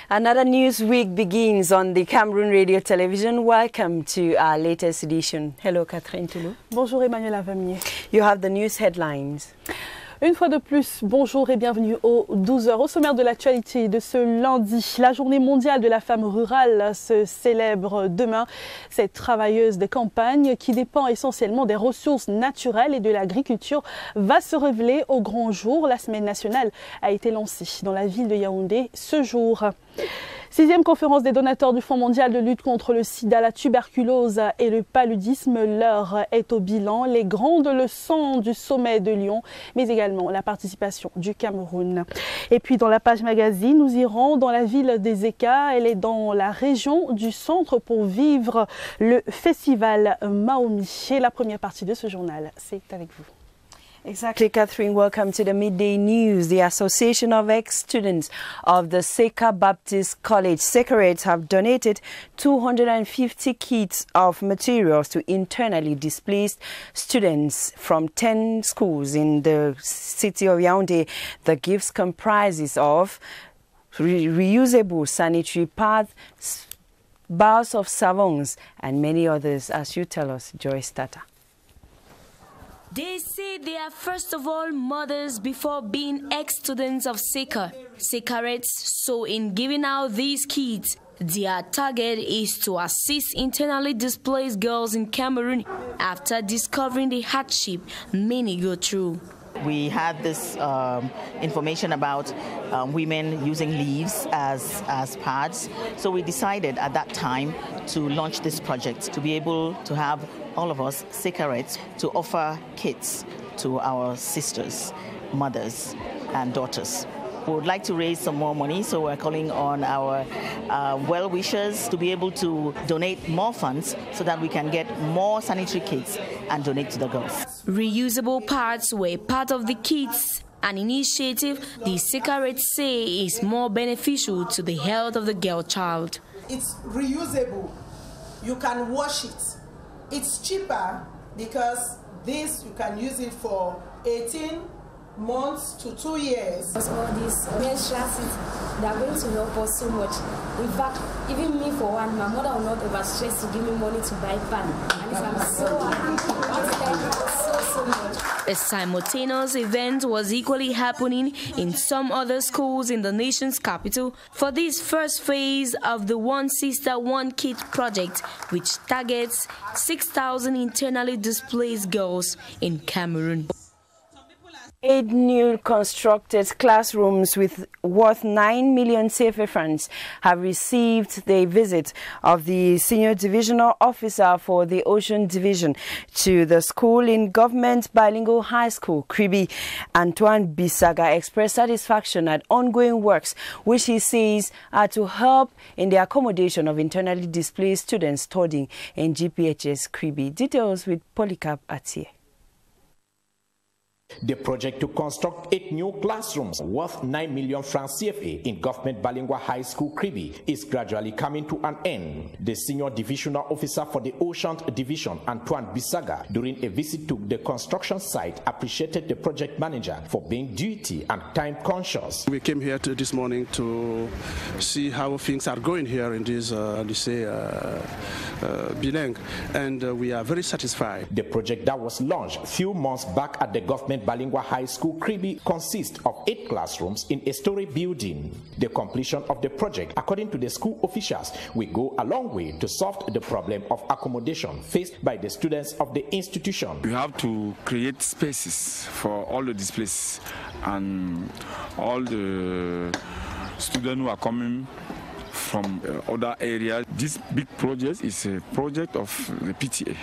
Another news week begins on the Cameroon Radio Television. Welcome to our latest edition. Hello, Catherine Toulou. Bonjour, Emmanuel Avamier. You have the news headlines. Une fois de plus, bonjour et bienvenue aux 12h. Au sommaire de l'actualité de ce lundi, la journée mondiale de la femme rurale se célèbre demain. Cette travailleuse de campagne qui dépend essentiellement des ressources naturelles et de l'agriculture va se révéler au grand jour. La semaine nationale a été lancée dans la ville de Yaoundé ce jour. 6e conférence des donateurs du Fonds mondial de lutte contre le sida, la tuberculose et le paludisme. L'heure est au bilan, les grandes leçons du sommet de Lyon, mais également la participation du Cameroun. Et puis dans la page magazine, nous irons dans la ville des Eka. Elle est dans la région du centre pour vivre le festival Maomi. Et la première partie de ce journal, c'est avec vous. Exactly, Catherine. Welcome to the Midday News. The Association of Ex-Students of the Seka Baptist College, Secarates, have donated 250 kits of materials to internally displaced students from 10 schools in the city of Yaoundé. The gifts comprises of reusable sanitary pads, bars of savons, and many others, as you tell us, Joyce Tata. They say they are first of all mothers before being ex-students of Seka. Secarates, so in giving out these kits, their target is to assist internally displaced girls in Cameroon after discovering the hardship many go through. We had this information about women using leaves as pads, so we decided at that time to launch this project to be able to have all of us, Secarates, to offer kits to our sisters, mothers and daughters. We would like to raise some more money, so we're calling on our well-wishers to be able to donate more funds so that we can get more sanitary kits and donate to the girls. Reusable parts were part of the kits, an initiative the Secarates say is more beneficial to the health of the girl child. It's reusable. You can wash it. It's cheaper because this you can use it for 18 months to 2 years. All these menstrual seats, they are going to help us so much. In fact, even me for one, my mother will not overstress to give me money to buy pan. And I'm so happy. Thank you so much. A simultaneous event was equally happening in some other schools in the nation's capital for this first phase of the One Sister, One Kit project, which targets 6,000 internally displaced girls in Cameroon. 8 new constructed classrooms worth 9 million CFA francs have received the visit of the Senior Divisional Officer for the Ocean Division to the school in Government Bilingual High School, Kribi. Antoine Bisaga expressed satisfaction at ongoing works, which he says are to help in the accommodation of internally displaced students studying in GPHS Kribi. Details with Polycarp Atier. The project to construct 8 new classrooms worth 9 million francs CFA in Government Bilingual High School Kribi is gradually coming to an end. The Senior Divisional Officer for the Ocean Division, Antoine Bisaga, during a visit to the construction site, appreciated the project manager for being duty and time conscious. We came here this morning to see how things are going here in this Bilang, and we are very satisfied. The project that was launched a few months back at the Government Bilingual High School Kribi consists of 8 classrooms in a story building. The completion of the project, according to the school officials, will go a long way to solve the problem of accommodation faced by the students of the institution. We have to create spaces for all the displaced and all the students who are coming from other areas. This big project is a project of the PTA.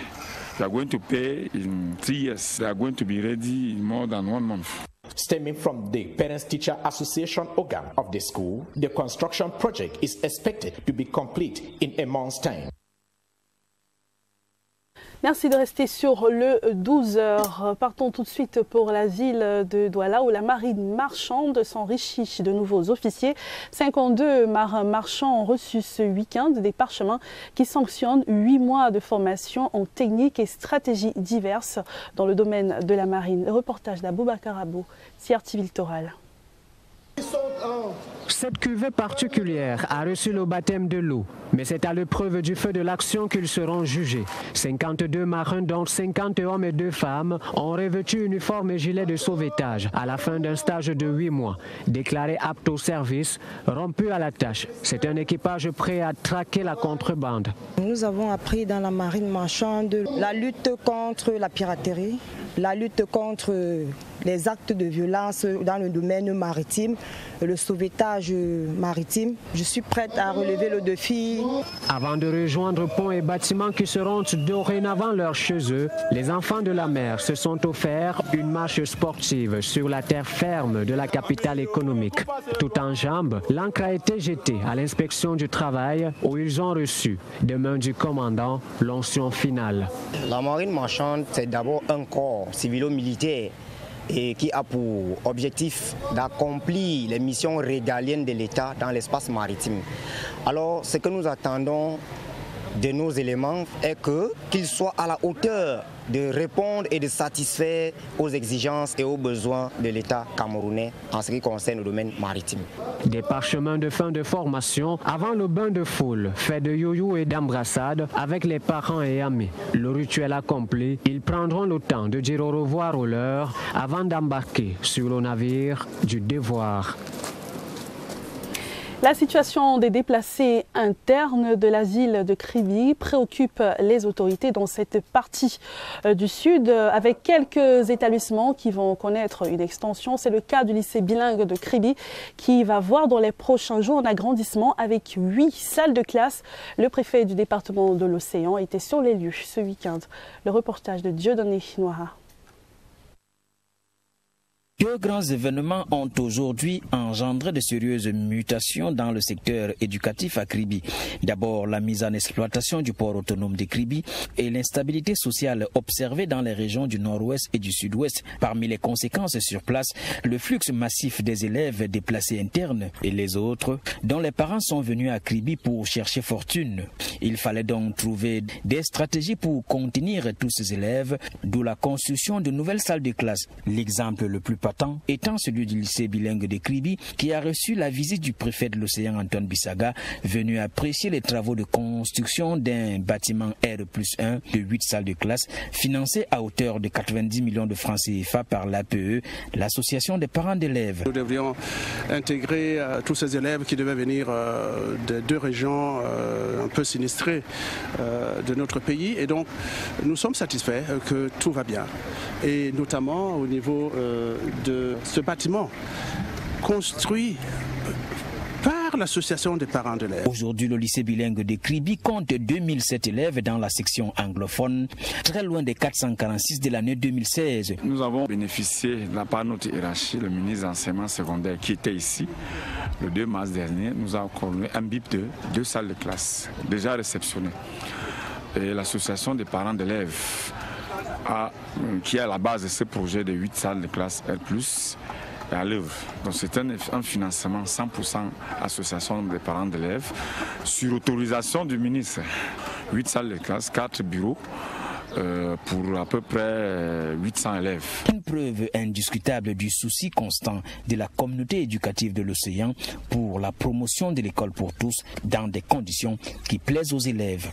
They are going to pay in 3 years. They are going to be ready in more than 1 month. Stemming from the Parents-Teacher Association organ of the school, the construction project is expected to be complete in a month's time. Merci de rester sur le 12h. Partons tout de suite pour la ville de Douala où la marine marchande s'enrichit de nouveaux officiers. 52 marins marchands ont reçu ce week-end des parchemins qui sanctionnent 8 mois de formation en techniques et stratégies diverses dans le domaine de la marine. Le reportage d'Aboubacar Abou, CRTV Littoral. Cette cuvée particulière a reçu le baptême de l'eau, mais c'est à l'épreuve du feu de l'action qu'ils seront jugés. 52 marins, dont 50 hommes et 2 femmes, ont revêtu uniforme et gilet de sauvetage à la fin d'un stage de 8 mois. Déclarés aptes au service, rompus à la tâche. C'est un équipage prêt à traquer la contrebande. Nous avons appris dans la marine marchande la lutte contre la piraterie, la lutte contre les actes de violence dans le domaine maritime, le sauvetage maritime. Je suis prête à relever le défi. Avant de rejoindre ponts et bâtiments qui seront dorénavant leurs chez eux, les enfants de la mer se sont offerts une marche sportive sur la terre ferme de la capitale économique. Tout en jambes, l'encre a été jetée à l'inspection du travail où ils ont reçu, des mains du commandant, l'onction finale. La marine marchande, c'est d'abord un corps civilo-militaire et qui a pour objectif d'accomplir les missions régaliennes de l'État dans l'espace maritime. Alors, ce que nous attendons de nos éléments est qu'ils soient à la hauteur de répondre et de satisfaire aux exigences et aux besoins de l'État camerounais en ce qui concerne le domaine maritime. Des parchemins de fin de formation avant le bain de foule, fait de yo-yo et d'embrassades avec les parents et amis. Le rituel accompli, ils prendront le temps de dire au revoir aux leurs avant d'embarquer sur le navire du devoir. La situation des déplacés internes de l'asile de Kribi préoccupe les autorités dans cette partie du sud, avec quelques établissements qui vont connaître une extension. C'est le cas du lycée bilingue de Kribi qui va voir dans les prochains jours un agrandissement avec 8 salles de classe. Le préfet du département de l'Océan était sur les lieux ce week-end. Le reportage de Dieudonné Noira. 2 grands événements ont aujourd'hui engendré de sérieuses mutations dans le secteur éducatif à Kribi. D'abord, la mise en exploitation du port autonome de Kribi et l'instabilité sociale observée dans les régions du nord-ouest et du sud-ouest. Parmi les conséquences sur place, le flux massif des élèves déplacés internes et les autres, dont les parents sont venus à Kribi pour chercher fortune. Il fallait donc trouver des stratégies pour contenir tous ces élèves, d'où la construction de nouvelles salles de classe. L'exemple le plus patent étant celui du lycée bilingue de Kribi qui a reçu la visite du préfet de l'Océan Antoine Bissaga, venu apprécier les travaux de construction d'un bâtiment R+1 de 8 salles de classe financé à hauteur de 90 millions de francs CFA par l'APE, l'association des parents d'élèves. Nous devrions intégrer tous ces élèves qui devaient venir de 2 régions un peu sinistrées de notre pays et donc nous sommes satisfaits que tout va bien et notamment au niveau de ce bâtiment construit par l'association des parents d'élèves. Aujourd'hui, le lycée bilingue de Kribi compte 2007 élèves dans la section anglophone, très loin des 446 de l'année 2016. Nous avons bénéficié de la part de notre hiérarchie, le ministre de l'enseignement secondaire qui était ici. Le 2 mars dernier, nous avons accordé un BIP de 2 salles de classe déjà réceptionnées. Et l'association des parents d'élèves qui est à la base de ce projet de 8 salles de classe R+, est à l'œuvre. Donc c'est un financement 100% association des parents d'élèves sur autorisation du ministre. 8 salles de classe, 4 bureaux pour à peu près 800 élèves. Une preuve indiscutable du souci constant de la communauté éducative de l'Océan pour la promotion de l'école pour tous dans des conditions qui plaisent aux élèves.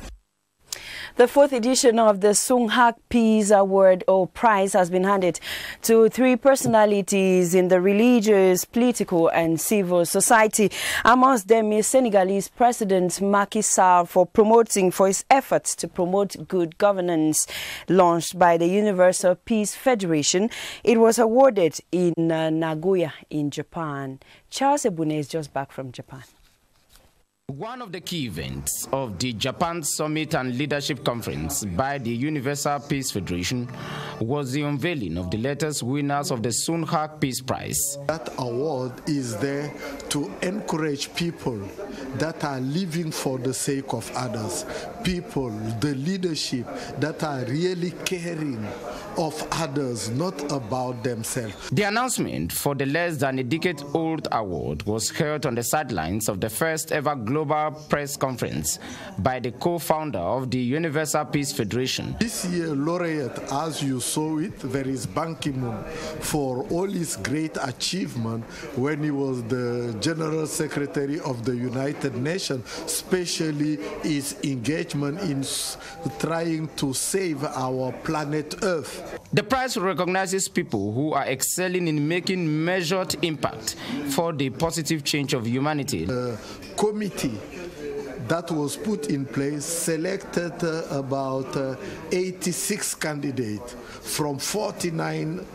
The 4th edition of the Sunghak Peace Award or Prize has been handed to 3 personalities in the religious, political and civil society. Amongst them is Senegalese President Macky Sall for his efforts to promote good governance. Launched by the Universal Peace Federation, it was awarded in Nagoya in Japan. Charles Ebune is just back from Japan. One of the key events of the Japan Summit and Leadership Conference by the Universal Peace Federation was the unveiling of the latest winners of the Sunghak Peace Prize. That award is there to encourage people that are living for the sake of others, people, the leadership that are really caring of others, not about themselves. The announcement for the less than a decade-old award was held on the sidelines of the first ever global press conference by the co-founder of the Universal Peace Federation. This year, laureate, as you saw it, there is Ban Ki-moon for all his great achievement when he was the General Secretary of the United Nations, especially his engagement in trying to save our planet Earth. The prize recognizes people who are excelling in making measured impact for the positive change of humanity. The committee that was put in place selected about 86 candidates from 49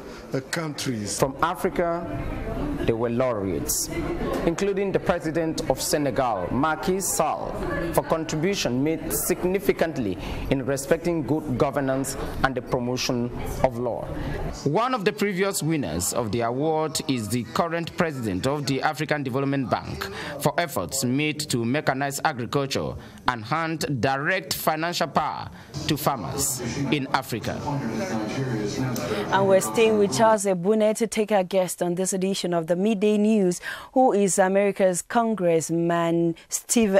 countries. From Africa, there were laureates, including the president of Senegal, Macky Sall, for contribution made significantly in respecting good governance and the promotion of law. One of the previous winners of the award is the current president of the African Development Bank for efforts made to mechanize agriculture and hand direct financial power to farmers in Africa. And we're staying with Charles Ebune to take our guest on this edition of the Midday News, who is America's Congressman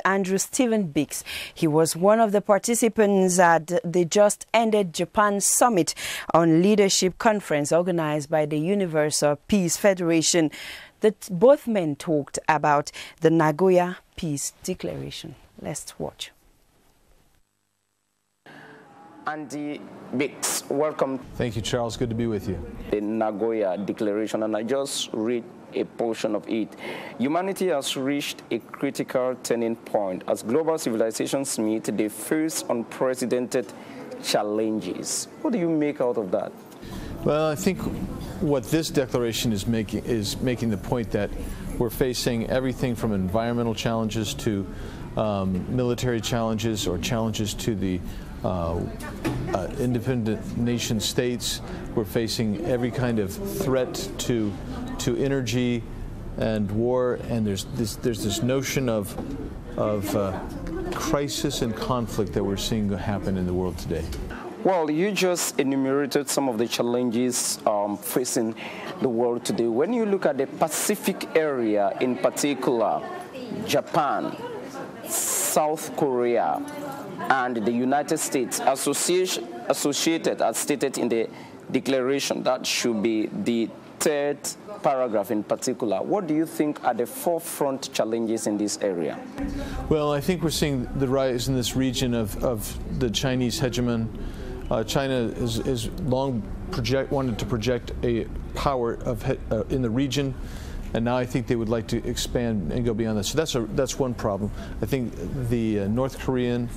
Andrew Stephen Biggs. He was one of the participants at the just ended Japan Summit on Leadership Conference organized by the Universal Peace Federation. Both men talked about the Nagoya Peace Declaration. Let's watch. Andy Biggs, welcome. Thank you, Charles. Good to be with you. The Nagoya Declaration, and I just read a portion of it. Humanity has reached a critical turning point as global civilizations meet the first unprecedented challenges. What do you make out of that? Well, I think what this declaration is making the point that we're facing everything from environmental challenges to military challenges or challenges to the independent nation states. We're facing every kind of threat to energy and war, and there's this notion of crisis and conflict that we're seeing happen in the world today. Well, you just enumerated some of the challenges facing the world today. When you look at the Pacific area in particular, Japan, South Korea, and the United States associated, as stated in the declaration, that should be the third paragraph in particular. What do you think are the forefront challenges in this area? Well, I think we're seeing the rise in this region of the Chinese hegemon. China has long wanted to project a power in the region, and now I think they would like to expand and go beyond that. So that's one problem. I think the North Korean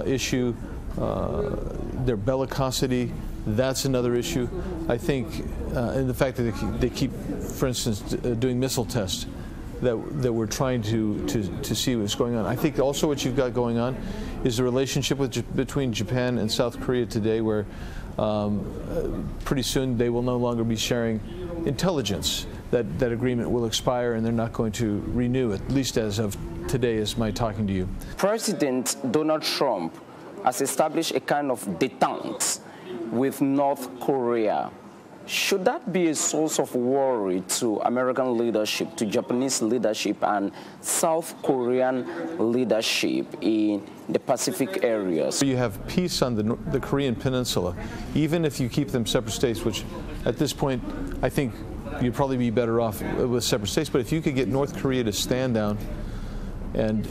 issue, their bellicosity, that's another issue. I think, and the fact that they keep, for instance, doing missile tests, that we're trying to see what's going on. I think also what you've got going on is the relationship between Japan and South Korea today, where pretty soon they will no longer be sharing intelligence. That agreement will expire and they're not going to renew it, at least as of today as my talking to you. President Donald Trump has established a kind of detente with North Korea. Should that be a source of worry to American leadership, to Japanese leadership, and South Korean leadership in the Pacific areas? You have peace on the Korean Peninsula, even if you keep them separate states, which at this point I think you'd probably be better off with separate states. But if you could get North Korea to stand down and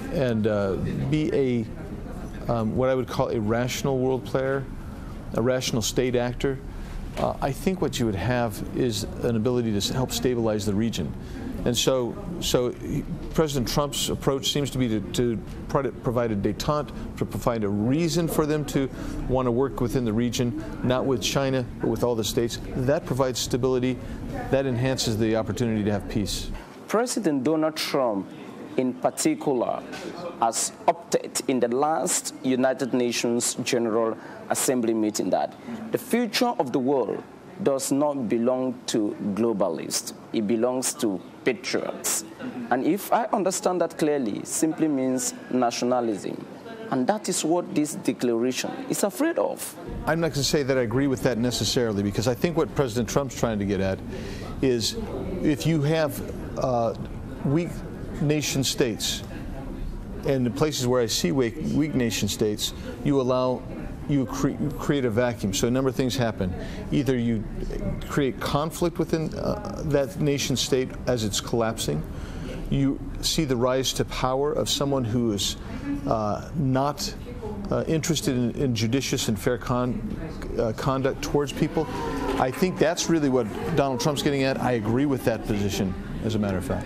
be a what I would call a rational world player, a rational state actor, I think what you would have is an ability to help stabilize the region. And so President Trump's approach seems to be to provide a détente, to provide a reason for them to want to work within the region, not with China, but with all the states. That provides stability. That enhances the opportunity to have peace. President Donald Trump, in particular, has opted in the last United Nations General Assembly meeting that the future of the world does not belong to globalists. It belongs to patriots. And if I understand that clearly, simply means nationalism. And that is what this declaration is afraid of. I'm not going to say that I agree with that necessarily, because I think what President Trump's trying to get at is if you have weak nation states, and the places where I see weak nation states, you create a vacuum. So a number of things happen. Either you create conflict within that nation state as it's collapsing. You see the rise to power of someone who is not interested in judicious and fair conduct towards people. I think that's really what Donald Trump's getting at. I agree with that position, as a matter of fact.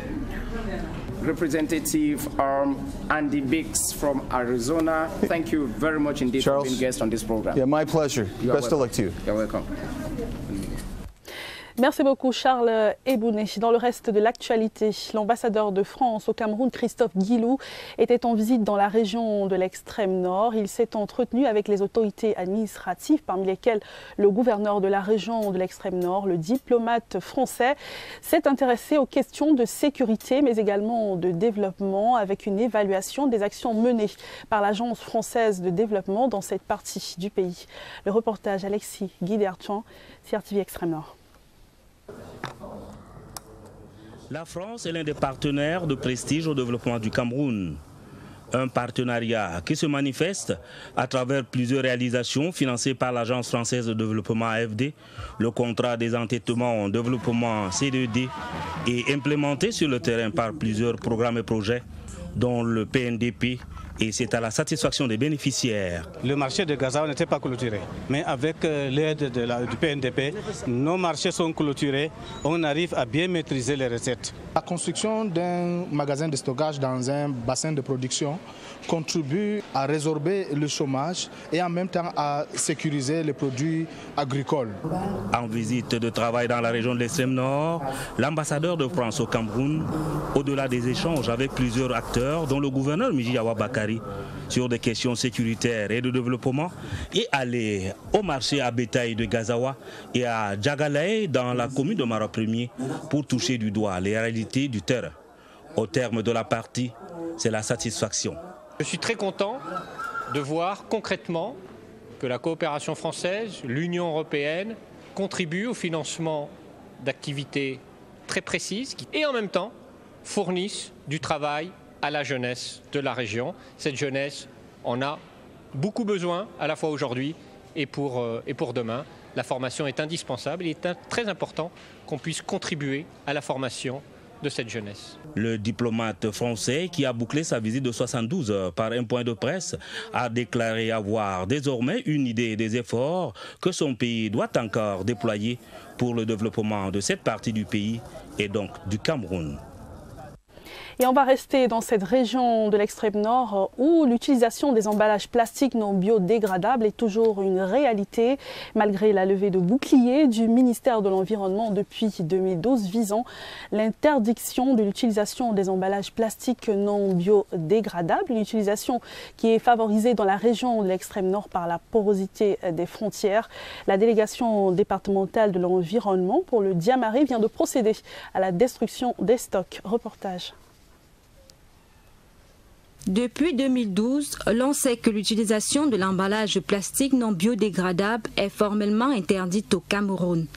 Representative Andy Biggs from Arizona, thank you very much indeed for being guest on this program. Yeah, my pleasure. Best of luck to you. You're welcome. Merci beaucoup Charles Ebouné. Dans le reste de l'actualité, l'ambassadeur de France au Cameroun, Christophe Guilou, était en visite dans la région de l'extrême nord. Il s'est entretenu avec les autorités administratives, parmi lesquelles le gouverneur de la région de l'extrême nord. Le diplomate français s'est intéressé aux questions de sécurité, mais également de développement, avec une évaluation des actions menées par l'Agence française de développement dans cette partie du pays. Le reportage Alexis Guidertjan, CRTV Extrême Nord. La France est l'un des partenaires de prestige au développement du Cameroun. Un partenariat qui se manifeste à travers plusieurs réalisations financées par l'Agence française de développement AFD, le contrat des entêtements en développement C2D et implémenté sur le terrain par plusieurs programmes et projets, dont le PNDP, et c'est à la satisfaction des bénéficiaires. Le marché de Gazawa n'était pas clôturé, mais avec l'aide du PNDP, nos marchés sont clôturés, on arrive à bien maîtriser les recettes. La construction d'un magasin de stockage dans un bassin de production contribue à résorber le chômage et en même temps à sécuriser les produits agricoles. En visite de travail dans la région de l'extrême nord, l'ambassadeur de France au Cameroun, au-delà des échanges avec plusieurs acteurs, dont le gouverneur Mijiawa Bakari, sur des questions sécuritaires et de développement, est allé au marché à bétail de Gazawa et à Djagalaye dans la commune de Maroc 1er pour toucher du doigt les réalités du terrain. Au terme de la partie, c'est la satisfaction. Je suis très content de voir concrètement que la coopération française, l'Union européenne, contribuent au financement d'activités très précises et en même temps fournissent du travail à la jeunesse de la région. Cette jeunesse en a beaucoup besoin à la fois aujourd'hui et pour demain. La formation est indispensable. Il est très important qu'on puisse contribuer à la formation de cette jeunesse. Le diplomate français, qui a bouclé sa visite de 72 heures par un point de presse, a déclaré avoir désormais une idée des efforts que son pays doit encore déployer pour le développement de cette partie du pays et donc du Cameroun. Et on va rester dans cette région de l'extrême nord où l'utilisation des emballages plastiques non biodégradables est toujours une réalité, malgré la levée de boucliers du ministère de l'Environnement depuis 2012 visant l'interdiction de l'utilisation des emballages plastiques non biodégradables, une utilisation qui est favorisée dans la région de l'extrême nord par la porosité des frontières. La délégation départementale de l'environnement pour le Diamaré vient de procéder à la destruction des stocks. Reportage. Depuis 2012, l'on sait que l'utilisation de l'emballage plastique non biodégradable est formellement interdite au Cameroun.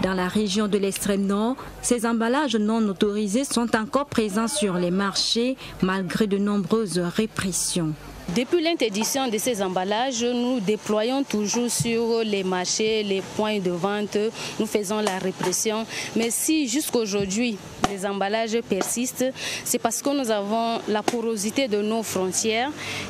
Dans la région de l'extrême nord, ces emballages non autorisés sont encore présents sur les marchés malgré de nombreuses répressions. Depuis l'interdiction de ces emballages, nous déployons toujours sur les marchés, les points de vente, nous faisons la répression. Mais si jusqu'aujourd'hui les emballages persistent, c'est parce que nous avons la porosité de nos frontières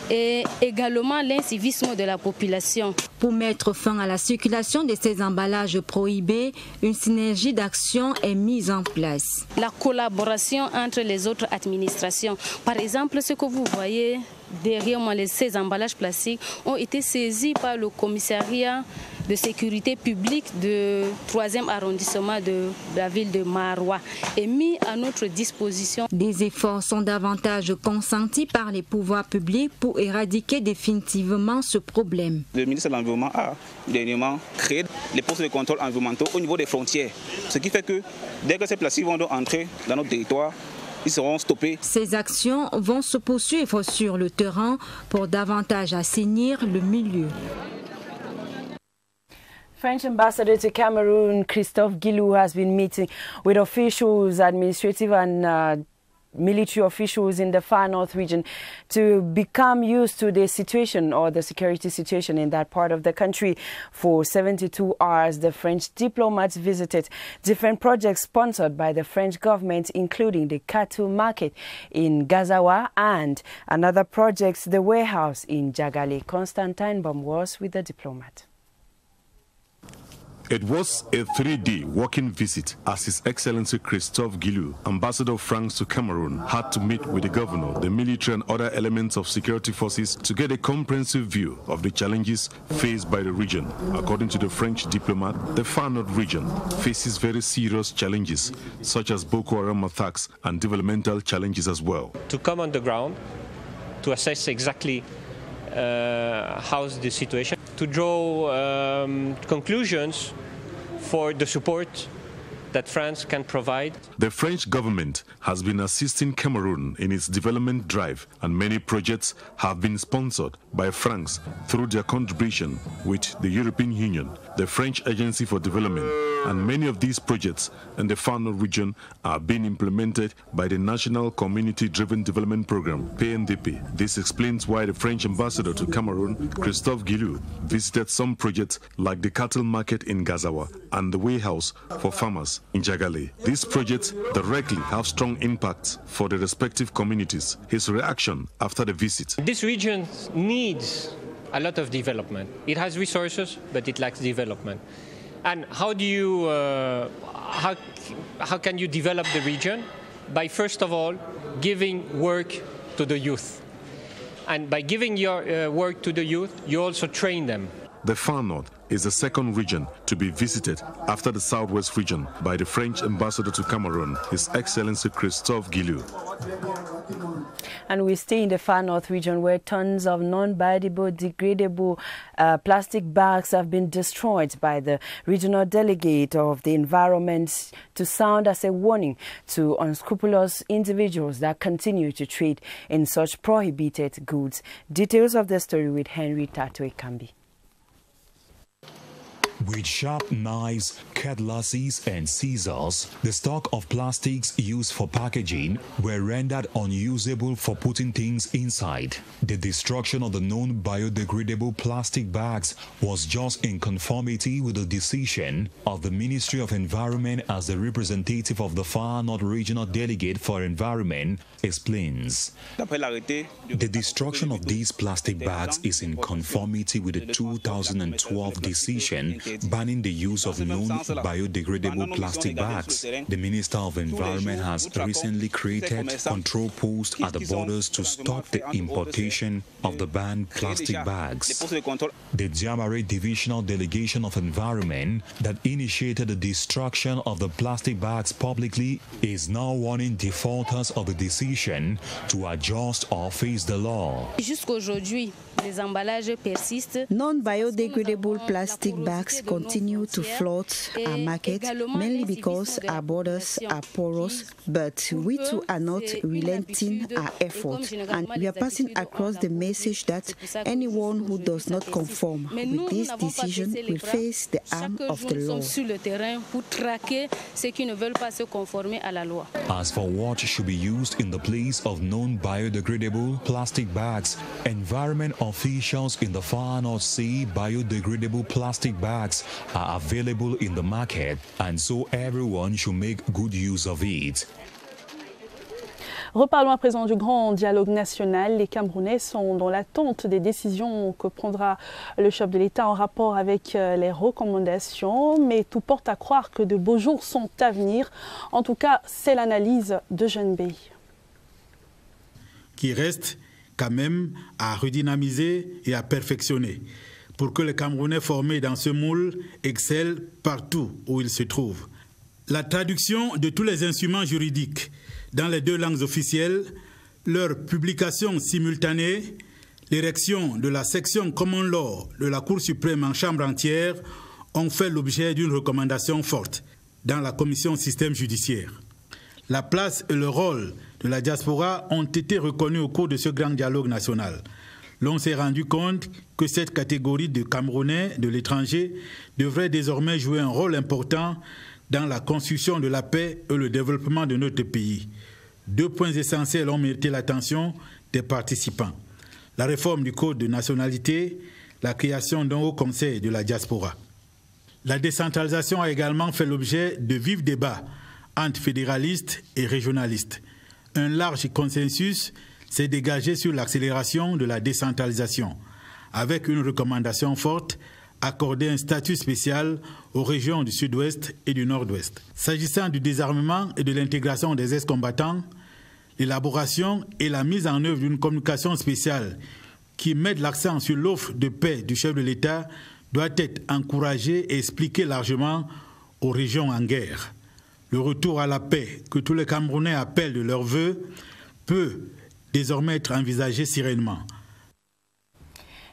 et également l'incivisme de la population. Pour mettre fin à la circulation de ces emballages prohibés, une synergie d'action est mise en place. La collaboration entre les autres administrations. Par exemple, ce que vous voyez derrière moi, ces emballages plastiques ont été saisis par le commissariat de sécurité publique du 3e arrondissement de la ville de Maroua et mis à notre disposition. Des efforts sont davantage consentis par les pouvoirs publics pour éradiquer définitivement ce problème. Le ministre de l'Environnement a dernièrement créé les postes de contrôle environnementaux au niveau des frontières. Ce qui fait que dès que ces plastiques vont entrer dans notre territoire, ils seront stoppés. Ces actions vont se poursuivre sur le terrain pour davantage assainir le milieu. French ambassador to Cameroon, Christophe Guilou, has been meeting with officials, administrative and military officials in the far north region to become used to the situation or the security situation in that part of the country. For 72 hours, the French diplomats visited different projects sponsored by the French government, including the cattle market in Gazawa and another project, the warehouse in Jagale. Constantine Baum was with the diplomat. It was a 3-day working visit as His Excellency Christophe Guilou, Ambassador of France to Cameroon, had to meet with the governor, the military and other elements of security forces to get a comprehensive view of the challenges faced by the region. According to the French diplomat, the far north region faces very serious challenges, such as Boko Haram attacks and developmental challenges as well. To come on the ground, to assess exactly how's the situation, to draw conclusions for the support that France can provide. The French government has been assisting Cameroon in its development drive, and many projects have been sponsored by France through their contribution with the European Union, the French Agency for Development, and many of these projects in the Far North region are being implemented by the National Community-Driven Development Program, PNDP. This explains why the French ambassador to Cameroon, Christophe Guilou, visited some projects like the cattle market in Gazawa and the warehouse for farmers in Jagale. These projects directly have strong impacts for the respective communities. His reaction after the visit. This region needs a lot of development. It has resources, but it lacks development. And how do you, how can you develop the region? By first of all, giving work to the youth. And by giving your work to the youth, you also train them. The Far North is the second region to be visited after the Southwest region by the French ambassador to Cameroon, His Excellency Christophe Guilou. And we stay in the Far North region where tons of non-biodegradable plastic bags have been destroyed by the regional delegate of the environment to sound as a warning to unscrupulous individuals that continue to trade in such prohibited goods. Details of the story with Henry Tatwe Kambi. With sharp knives, cutlasses and scissors, the stock of plastics used for packaging were rendered unusable for putting things inside. The destruction of the non-biodegradable plastic bags was just in conformity with the decision of the Ministry of Environment as the representative of the Far North Regional Delegate for Environment explains. The destruction of these plastic bags is in conformity with the 2012 decision banning the use of non-biodegradable plastic bags. The Minister of Environment has recently created control posts at the borders to stop the importation of the banned plastic bags. The Diamare Divisional Delegation of Environment that initiated the destruction of the plastic bags publicly is now warning defaulters of the decision to adjust or face the law. Non-biodegradable plastic bags continue to flood our market, mainly because our borders are porous, but we too are not relenting our effort, and we are passing across the message that anyone who does not conform with this decision will face the arm of the law. As for what should be used in the place of non-biodegradable plastic bags, environment officials in the Far North say biodegradable plastic bags are available in the market, and so everyone should make good use of it. Reparlons à présent du grand dialogue national. Les Camerounais sont dans l'attente des décisions que prendra le chef de l'État en rapport avec les recommandations, mais tout porte à croire que de beaux jours sont à venir. En tout cas, c'est l'analyse de Jeanne Bey. Qui reste quand même à redynamiser et à perfectionner pour que les Camerounais formés dans ce moule excellent partout où ils se trouvent. La traduction de tous les instruments juridiques dans les deux langues officielles, leur publication simultanée, l'érection de la section Common Law de la Cour suprême en chambre entière ont fait l'objet d'une recommandation forte dans la commission système judiciaire. La place et le rôle de la diaspora ont été reconnus au cours de ce grand dialogue national. L'on s'est rendu compte que cette catégorie de Camerounais de l'étranger devrait désormais jouer un rôle important dans la construction de la paix et le développement de notre pays. 2 points essentiels ont mérité l'attention des participants. La réforme du Code de nationalité, la création d'un haut conseil de la diaspora. La décentralisation a également fait l'objet de vifs débats entre fédéralistes et régionalistes. Un large consensus s'est dégagé sur l'accélération de la décentralisation, avec une recommandation forte, accorder un statut spécial aux régions du Sud-Ouest et du Nord-Ouest. S'agissant du désarmement et de l'intégration des ex-combattants, l'élaboration et la mise en œuvre d'une communication spéciale qui mette l'accent sur l'offre de paix du chef de l'État doit être encouragée et expliquée largement aux régions en guerre. Le retour à la paix que tous les Camerounais appellent de leur vœu peut désormais être envisagé sereinement.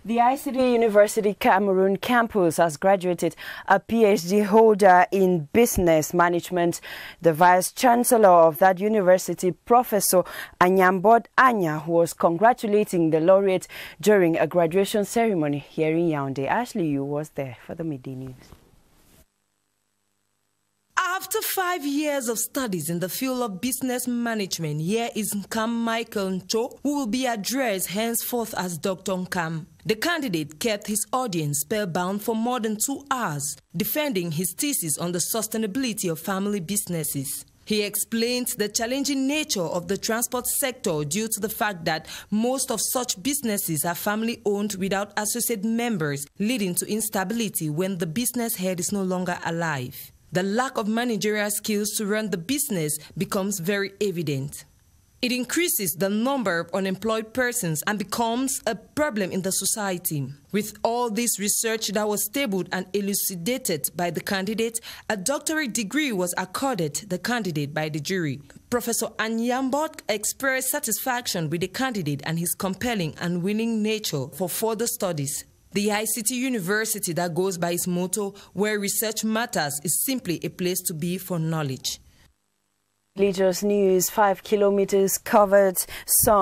The ICT University Cameroon campus has graduated a PhD holder in business management. The Vice-Chancellor of that university, Professor Anyambod Anya, was congratulating the laureate during a graduation ceremony here in Yaoundé. Ashley Yu was there for the Midday News. After 5 years of studies in the field of business management, here is Nkam Michael Ncho, who will be addressed henceforth as Dr. Nkam. The candidate kept his audience spellbound for more than 2 hours, defending his thesis on the sustainability of family businesses. He explained the challenging nature of the transport sector due to the fact that most of such businesses are family-owned without associate members, leading to instability when the business head is no longer alive. The lack of managerial skills to run the business becomes very evident. It increases the number of unemployed persons and becomes a problem in the society. With all this research that was tabled and elucidated by the candidate, a doctorate degree was accorded the candidate by the jury. Professor Anyambod expressed satisfaction with the candidate and his compelling and willing nature for further studies. The ICT University that goes by its motto, where research matters, is simply a place to be for knowledge. Religious news: 5 kilometers covered,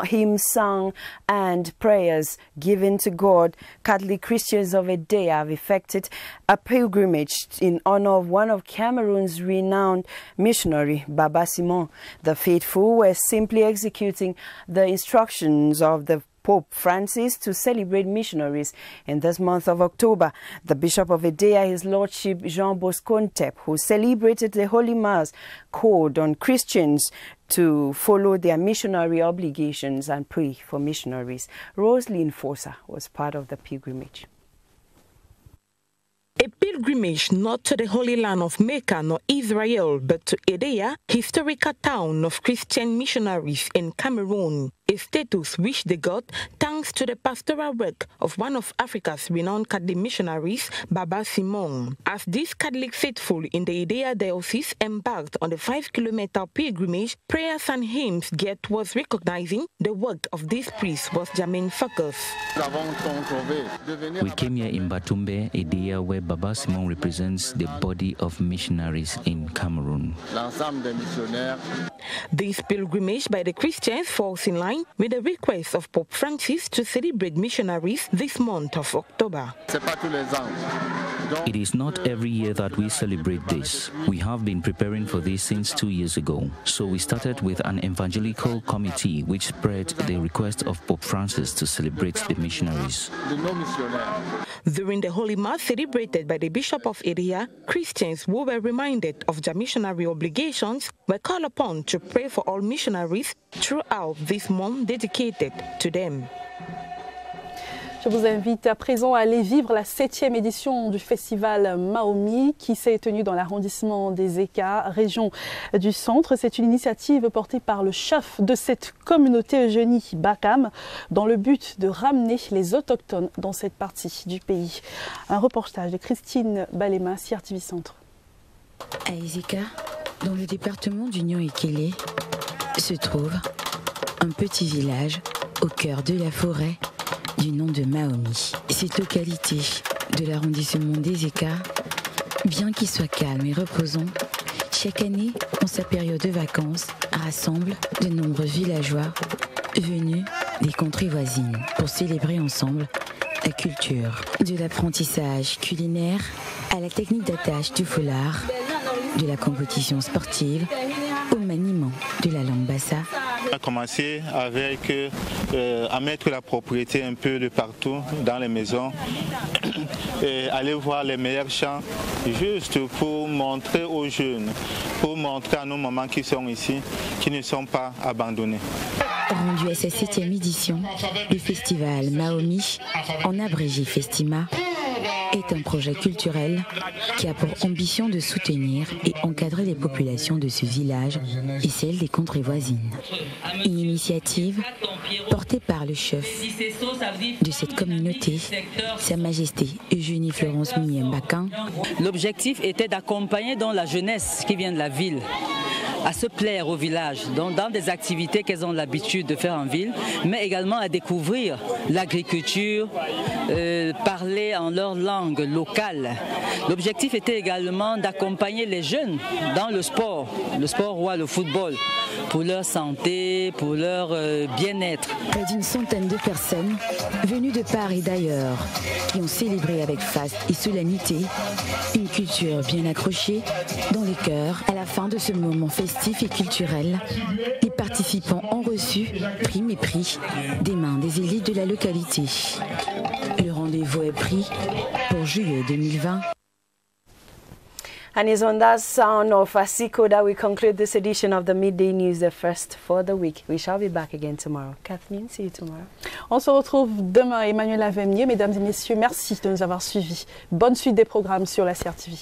hymns sung and prayers given to God. Catholic Christians of a day have effected a pilgrimage in honor of one of Cameroon's renowned missionary, Baba Simon. The faithful were simply executing the instructions of the Pope Francis to celebrate missionaries in this month of October. The Bishop of Edea, His Lordship Jean Bosco Ntep, who celebrated the Holy Mass, called on Christians to follow their missionary obligations and pray for missionaries. Rosaline Fosa was part of the pilgrimage. A pilgrimage not to the Holy Land of Mecca nor Israel, but to Edea, historical town of Christian missionaries in Cameroon, a status which they got thanks to the pastoral work of one of Africa's renowned Catholic missionaries, Baba Simon. As this Catholic faithful in the Edea diocese embarked on the 5-kilometer pilgrimage, prayers and hymns, yet was recognizing the work of this priest was Jamin Focus. We came here in Batumbe, Edea, where Baba Simon represents the body of missionaries in Cameroon. This pilgrimage by the Christians falls in line with the request of Pope Francis to celebrate missionaries this month of October. It is not every year that we celebrate this. We have been preparing for this since 2 years ago. So we started with an evangelical committee which spread the request of Pope Francis to celebrate the missionaries. During the Holy Mass celebrated by the Bishop of Edea, Christians who were reminded of their missionary obligations were called upon to pray for all missionaries throughout this month dedicated to them. Je vous invite à présent à aller vivre la 7e édition du festival Maomi qui s'est tenu dans l'arrondissement des Eka, région du centre. C'est une initiative portée par le chef de cette communauté, Eugénie Bakam, dans le but de ramener les autochtones dans cette partie du pays. Un reportage de Christine Balema, CRTV Centre. À Ezeka, dans le département du Nion-Ekele, se trouve un petit village au cœur de la forêt du nom de Maomi. Cette localité de l'arrondissement des Eka, bien qu'il soit calme et reposant, chaque année, en sa période de vacances, rassemble de nombreux villageois venus des contrées voisines pour célébrer ensemble la culture. De l'apprentissage culinaire à la technique d'attache du foulard, de la compétition sportive au maniement de la langue bassa. On a commencé avec à mettre la propriété un peu de partout dans les maisons et aller voir les meilleurs champs juste pour montrer aux jeunes, pour montrer à nos mamans qui sont ici, qui ne sont pas abandonnés. Rendu à sa 7e édition, le festival Maomi, en abrégé Festima, est un projet culturel qui a pour ambition de soutenir et encadrer les populations de ce village et celles des contrées voisines. Une initiative portée par le chef de cette communauté, Sa Majesté Eugénie Florence Miyembakan. L'objectif était d'accompagner dans la jeunesse qui vient de la ville à se plaire au village, dans des activités qu'elles ont l'habitude de faire en ville, mais également à découvrir l'agriculture, parler en leur langue locale. L'objectif était également d'accompagner les jeunes dans le sport roi, le football, pour leur santé, pour leur bien-être. Près d'une centaine de personnes venues de part et d'ailleurs qui ont célébré avec faste et solennité une culture bien accrochée dans les cœurs. À la fin de ce moment festif et culturel, les participants ont reçu prix mépris des mains des élites de la localité. Le rendez-vous est pris pour juillet 2020. And it's on that sound of Asiko that we conclude this edition of the Midday News, the first for the week. We shall be back again tomorrow. Kathleen, see you tomorrow. On se retrouve demain. Emmanuel Avemnier, mesdames et messieurs, merci de nous avoir suivis. Bonne suite des programmes sur la CRTV.